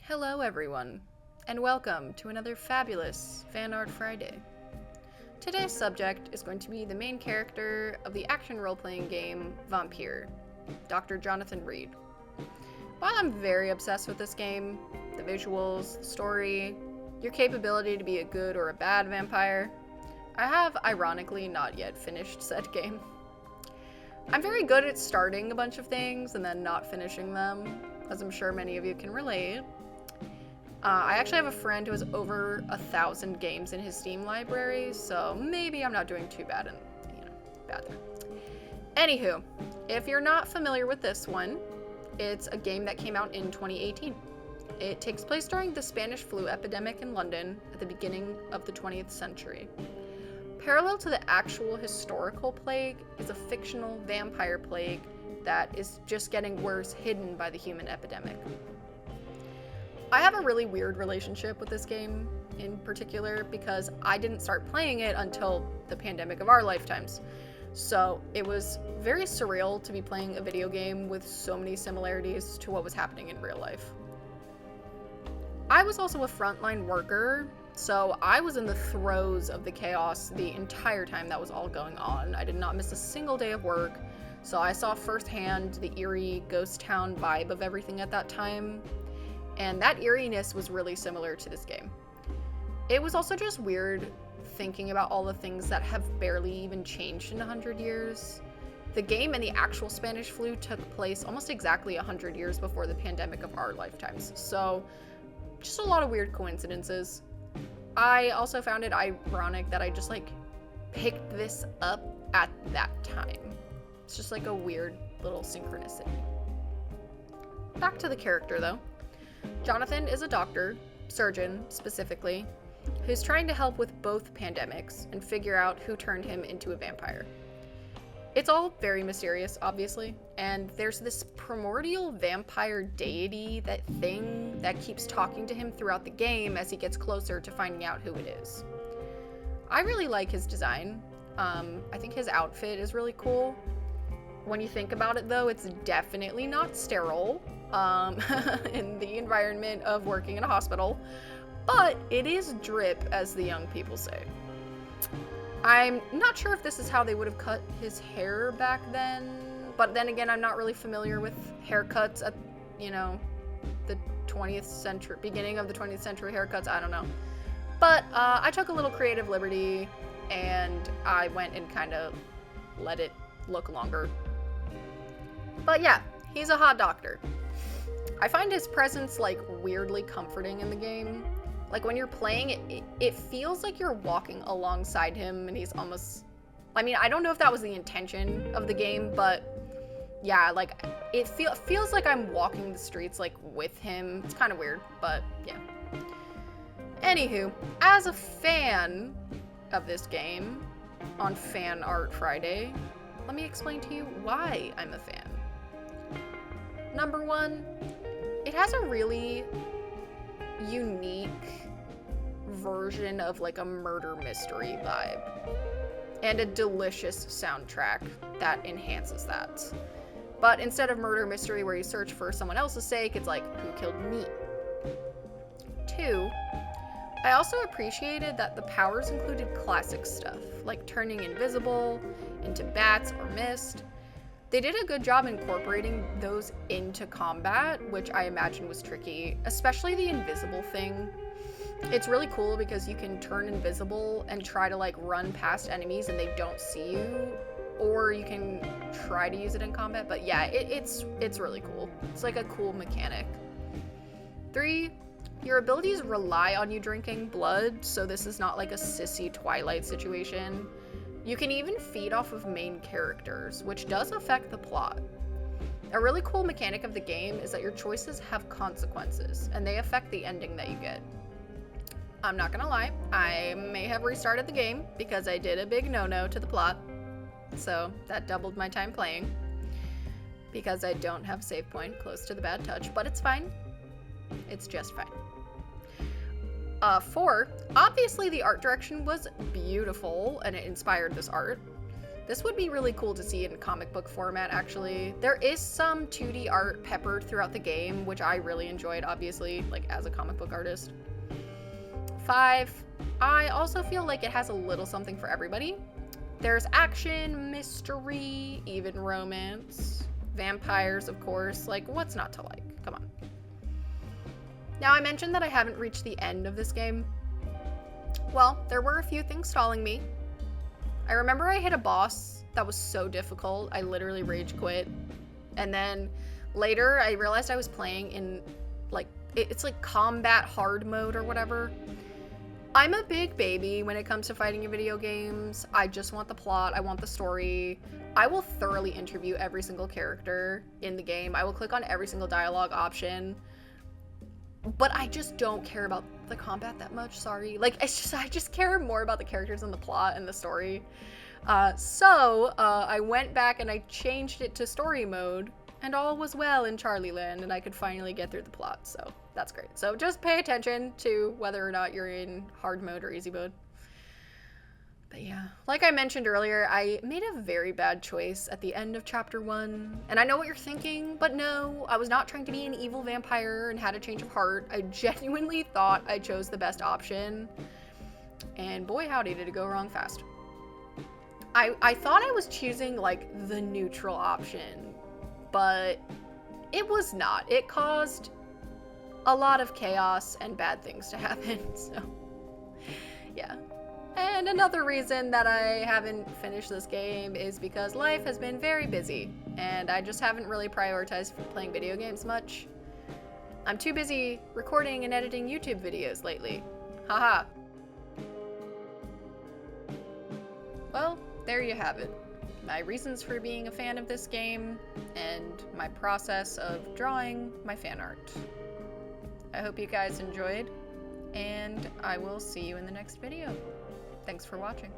Hello everyone, and welcome to another fabulous Fan Art Friday. Today's subject is going to be the main character of the action role-playing game Vampyr, Dr. Jonathan Reed. While I'm very obsessed with this game, the visuals, the story, your capability to be a good or a bad vampire, I have ironically not yet finished said game. I'm very good at starting a bunch of things and then not finishing them, as I'm sure many of you can relate. I actually have a friend who has over 1,000 games in his Steam library, so maybe I'm not doing too bad bad there. Anywho, if you're not familiar with this one, it's a game that came out in 2018. It takes place during the Spanish flu epidemic in London at the beginning of the 20th century. Parallel to the actual historical plague is a fictional vampire plague that is just getting worse, hidden by the human epidemic. I have a really weird relationship with this game in particular because I didn't start playing it until the pandemic of our lifetimes. So it was very surreal to be playing a video game with so many similarities to what was happening in real life. I was also a frontline worker, so I was in the throes of the chaos the entire time that was all going on. I did not miss a single day of work, so I saw firsthand the eerie ghost town vibe of everything at that time. And that eeriness was really similar to this game. It was also just weird thinking about all the things that have barely even changed in 100 years. The game and the actual Spanish flu took place almost exactly 100 years before the pandemic of our lifetimes. So, just a lot of weird coincidences. I also found it ironic that I just picked this up at that time. It's just like a weird little synchronicity. Back to the character though. Jonathan is a doctor, surgeon specifically, who's trying to help with both pandemics and figure out who turned him into a vampire. It's all very mysterious, obviously, and there's this primordial vampire deity, that thing that keeps talking to him throughout the game as he gets closer to finding out who it is. I really like his design. I think his outfit is really cool. When you think about it though, it's definitely not sterile. In the environment of working in a hospital, but it is drip, as the young people say. I'm not sure if this is how they would have cut his hair back then, but then again, I'm not really familiar with haircuts at, the 20th century, beginning of the 20th century haircuts, I don't know. But I took a little creative liberty, and I went and kind of let it look longer. But yeah, he's a hot doctor. I find his presence weirdly comforting in the game. When you're playing it feels like you're walking alongside him, and he's almost, I don't know if that was the intention of the game, but yeah, it feels like I'm walking the streets with him. It's kind of weird, but yeah. Anywho, as a fan of this game on Fan Art Friday, let me explain to you why I'm a fan. Number one, it has a really unique version of a murder mystery vibe, and a delicious soundtrack that enhances that. But instead of murder mystery where you search for someone else's sake, it's who killed me? Two, I also appreciated that the powers included classic stuff, like turning invisible into bats or mist. They did a good job incorporating those into combat, which I imagine was tricky, especially the invisible thing. It's really cool because you can turn invisible and try to run past enemies and they don't see you, or you can try to use it in combat, but yeah, it's really cool. It's a cool mechanic. 3, your abilities rely on you drinking blood, so this is not a sissy Twilight situation. You can even feed off of main characters, which does affect the plot. A really cool mechanic of the game is that your choices have consequences, and they affect the ending that you get. I'm not gonna lie, I may have restarted the game because I did a big no-no to the plot, so that doubled my time playing, because I don't have a save point close to the bad touch, but it's fine. It's just fine. 4, obviously the art direction was beautiful and it inspired this art. This would be really cool to see in comic book format, actually. There is some 2D art peppered throughout the game, which I really enjoyed, obviously, like, as a comic book artist. 5, I also feel like it has a little something for everybody. There's action, mystery, even romance. Vampires, of course. Like, what's not to like? Come on. Now, I mentioned that I haven't reached the end of this game. Well, there were a few things stalling me. I remember I hit a boss that was so difficult, I literally rage quit. And then later, I realized I was playing in, like, it's like combat hard mode or whatever. I'm a big baby when it comes to fighting in video games. I just want the plot, I want the story. I will thoroughly interview every single character in the game. I will click on every single dialogue option. But I just don't care about the combat that much, sorry. Like, it's just, I just care more about the characters and the plot and the story. So I went back and I changed it to story mode, and all was well in Charlie Land, and I could finally get through the plot, so that's great. So just pay attention to whether or not you're in hard mode or easy mode. But yeah, like I mentioned earlier, I made a very bad choice at the end of chapter 1, and I know what you're thinking, but no, I was not trying to be an evil vampire and had a change of heart. I genuinely thought I chose the best option, and boy howdy did it go wrong fast. I thought I was choosing, like, the neutral option, but it was not. It caused a lot of chaos and bad things to happen, so yeah. And another reason that I haven't finished this game is because life has been very busy, and I just haven't really prioritized playing video games much. I'm too busy recording and editing YouTube videos lately. Haha. Well, there you have it. My reasons for being a fan of this game, and my process of drawing my fan art. I hope you guys enjoyed, and I will see you in the next video. Thanks for watching.